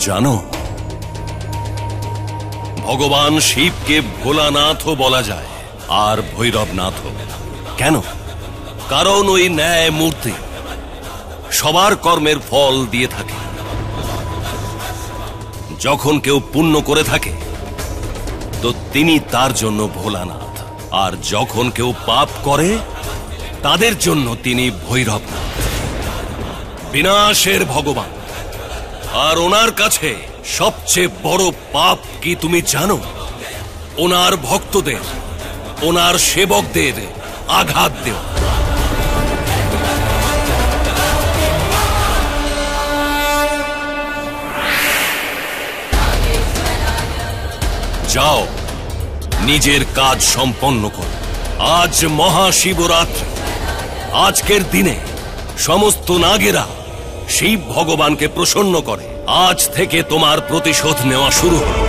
জানো, ভগবান শিবকে ভোলানাথও বলা যায় আর ভৈরবনাথও। কেন? কারণ ওই ন্যায় মূর্তি সবার কর্মের ফল দিয়ে থাকে। যখন কেউ পুণ্য করে থাকে তো তিনি তার জন্য ভোলানাথ, আর যখন কেউ পাপ করে তাদের জন্য তিনি ভৈরবনাথ, বিনাশের ভগবান। আর ওনার কাছে সবচেয়ে বড় পাপ কি তুমি জানো? ওনার ভক্তদের, ওনার সেবকদের আঘাত দেওয়া। যাও, নিজের কাজ সম্পন্ন করো। আজ মহাশিবরাত্রি। আজকের দিনে সমস্ত নাগেরা শিব ভগবানকে প্রসন্ন করে। আজ থেকে তোমার প্রতিশোধ নেওয়া শুরু হলো।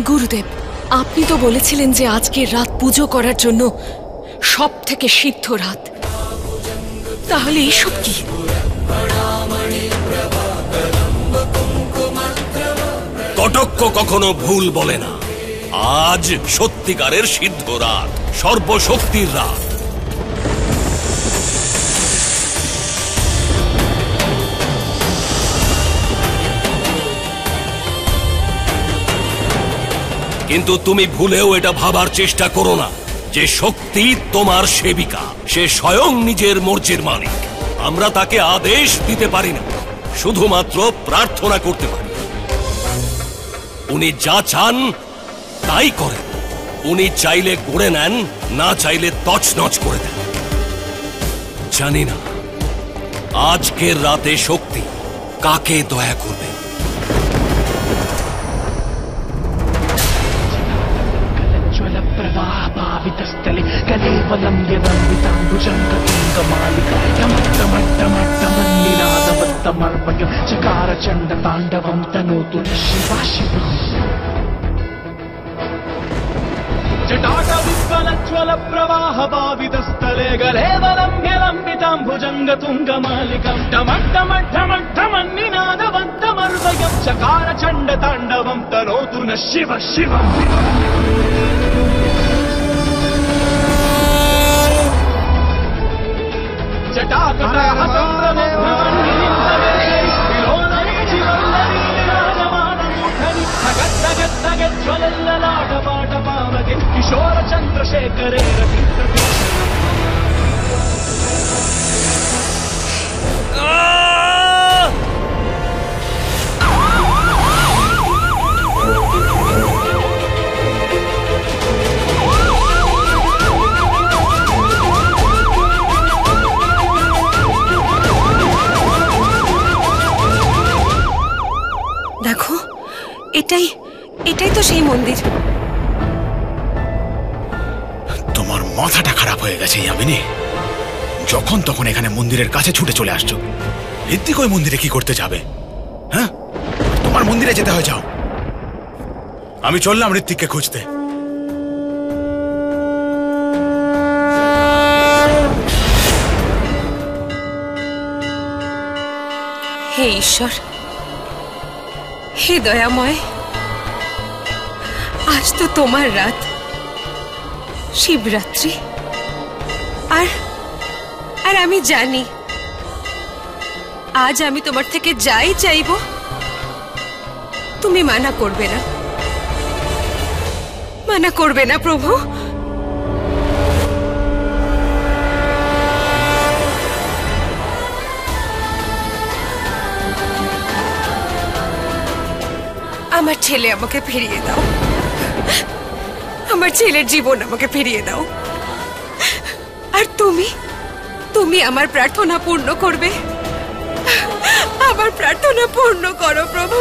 গুরুদেব, আপনি তো বলেছিলেন যে আজকের রাত পুজো করার জন্য সব থেকে সিদ্ধ রাত। তাহলে এইসব কি? কটক্ষ কখনো ভুল বলে না। আজ সত্যিকারের সিদ্ধ রাত, সর্বশক্তির রাত। কিন্তু তুমি ভুলেও এটা ভাবার চেষ্টা করো না যে শক্তি তোমার সেবিকা, সে স্বয়ং নিজের মর্জির মালিক। আমরা তাকে আদেশ দিতে পারি না, শুধুমাত্র প্রার্থনা করতে পারি। উনি যা চান তাই করেন। উনি চাইলে গড়ে নেন, না চাইলে তছনছ করে দেন। জানি না আজকের রাতে শক্তি কাকে দয়া করবে। प्रवाहपावितस्थले कलेवलं यदन्विताम्बुजङ्गतुङ्गमालिका टमट्टमट्टमट्टमन्निनादवत्तमर्पयं चकारचण्डताण्डवं तनोतु नः शिवा शिवा। जटाटविह्वलज्ज्वल प्रवाहपावितस्थले कलेवलं यदन्विताम्बुजङ्गतुङ्गमालिकां टमट्टमट्टमट्टमन्निनादवत्तमर्पयं चकारचण्डताण्डवं तनोतु नः शिवा शिवा। किशोर चंद्रशेखरे দেখো, এটাই তো সেই মন্দির। তোমার মাথাটা খারাপ হয়ে গেছে ইয়ামিনী। যখন তখন এখানে মন্দিরের কাছে ছুটে চলে আসছো। ঋত্বিক ওই মন্দিরে কি করতে যাবে? হ্যাঁ, তোমার মন্দিরে যেতে হয়, যাও। আমি চললাম ঋত্বিককে খুঁজতে। হে ঈশ্বর, হে দয়াময়, আজ তো তোমার রাত, শিবরাত্রি। আর আর আমি জানি আজ আমি তোমার থেকে যাই চাইব তুমি মানা করবে না, মানা করবে না প্রভু। আমার ছেলে আমাকে ফিরিয়ে দাও, আমার ছেলের জীবন আমাকে ফিরিয়ে দাও। আর তুমি তুমি আমার প্রার্থনা পূর্ণ করবে, আমার প্রার্থনা পূর্ণ করো প্রভু।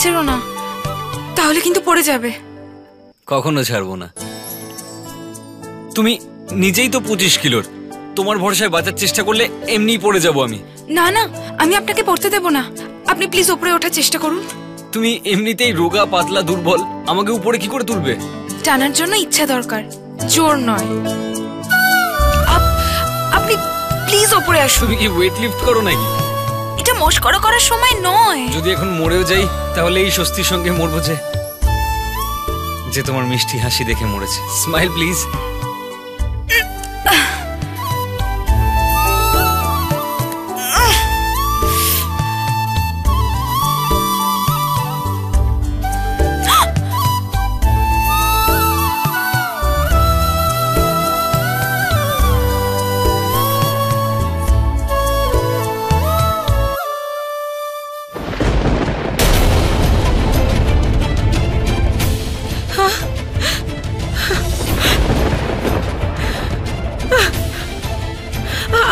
ছেড়ো না, তাহলে কিন্তু পড়ে যাবে। কখনো ছাড়বো না। তুমি নিজেই তো 25 কিলোর, তোমার ভরসায় বাঁচার চেষ্টা করলে এমনিই পড়ে যাবো আমি। না না, আমি আপনাকে পড়তে দেব না, আপনি প্লিজ উপরে ওঠার চেষ্টা করুন। তুমি এমনিতেই রোগা পাতলা দুর্বল, আমাকে উপরে কি করে তুলবে? টানার জন্য ইচ্ছা দরকার, জোর নয়। আপনি প্লিজ উপরে আসুন। তুমি কি ওয়েট লিফট করো নাকি? এটা মস্করা করার সময় নয়। যদি এখন মরেও যাই তাহলে এই স্বস্তির সঙ্গে মরবো যে তোমার মিষ্টি হাসি দেখে মরেছে। Smile please.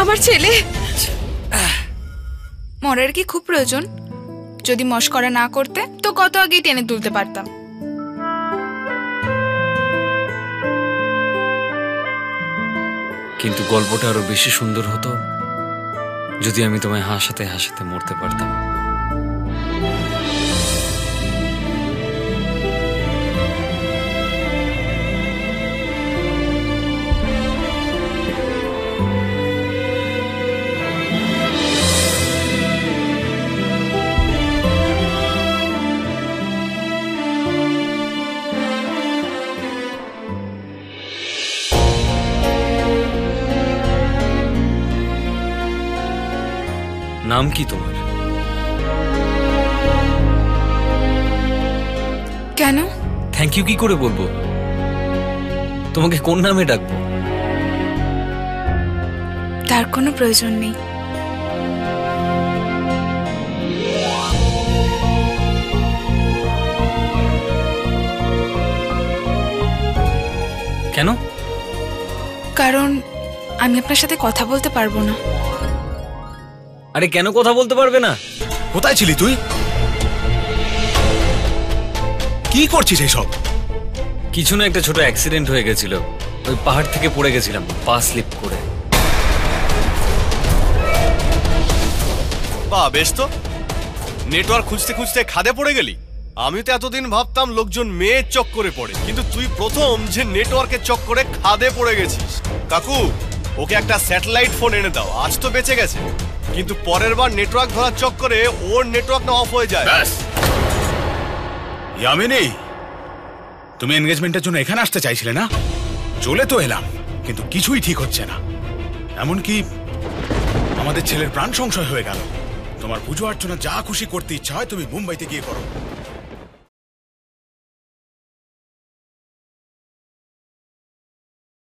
আমার ছেলে মরার কি খুব প্রয়োজন? যদি মস্করা না করতে তো কত আগেই টেনে তুলতে পারতাম। কিন্তু গল্পটা আরো বেশি সুন্দর হতো যদি আমি তোমায় হাসাতে হাসাতে মরতে পারতাম। নাম কি তোমার? কেন? থ্যাংক ইউ কি করে বলবো? তোমাকে কোন নামে ডাকবো? তার কোনো প্রয়োজন নেই। কেন? কারণ আমি আপনার সাথে কথা বলতে পারবো না। আরে কেন কথা বলতে পারবে না? কোথায় ছিলি তুই? কি করছিস এইসব? কিছু না, একটা ছোট অ্যাক্সিডেন্ট হয়ে গেছিল, ওই পাহাড় থেকে পড়ে গেছিলাম পা স্লিপ করে। বাহ, বেশ তো। নেটওয়ার্ক খুঁজতে খুঁজতে খাদে পড়ে গেলি। আমি তো এতদিন ভাবতাম লোকজন মেয়ের চক্করে পড়ে, কিন্তু তুই প্রথম যে নেটওয়ার্কের চক্করে খাদে পড়ে গেছিস। কাকু, ওকে একটা স্যাটেলাইট ফোন এনে দাও, আজ তো বেঁচে গেছে, কিন্তু পরের বার নেটওয়ার্ক ধরার চক্করে ওর নেটওয়ার্ক না অফ হয়ে যায়। ব্যাস। ইয়ামিনী, তুমি এনগেজমেন্টের জন্য এখানে আসতে চাইছিলে না? চলে তো এলাম, কিন্তু কিছুই ঠিক হচ্ছে না। এমনকি আমাদের ছেলের প্রাণ সংশয় হয়ে গেল। তোমার পুজো অর্চনা যা খুশি করতে ইচ্ছা হয় তুমি মুম্বাইতে গিয়ে করো।